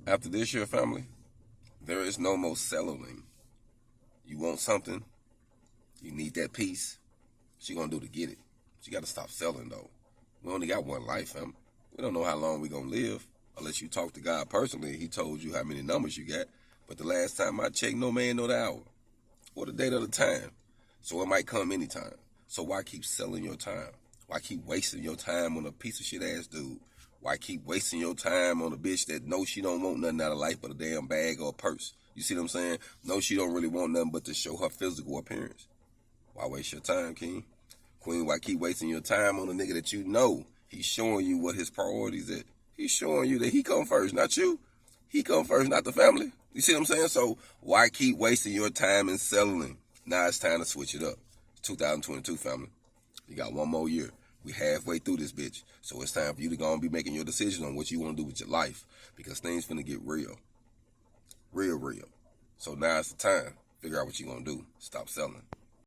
After this year, family, there is no more settling. You want something, you need that piece. What you gonna do to get it? You gotta stop selling though. We only got one life, fam. We don't know how long we gonna live unless you talk to God personally. He told you how many numbers you got. But the last time I checked, no man know the hour or the date of the time. So it might come anytime. So why keep selling your time? Why keep wasting your time on a piece of shit ass dude? Why keep wasting your time on a bitch that knows she don't want nothing out of life but a damn bag or a purse? You see what I'm saying? No, she don't really want nothing but to show her physical appearance. Why waste your time, King? Queen, why keep wasting your time on a nigga that you know he's showing you what his priorities is? He's showing you that he come first, not you. He come first, not the family. You see what I'm saying? So why keep wasting your time in settling? Now it's time to switch it up. It's 2022, family. You got one more year. We halfway through this bitch. So it's time for you to go and be making your decision on what you want to do with your life. Because things finna get real. Real. So now it's the time. Figure out what you gonna do. Stop selling.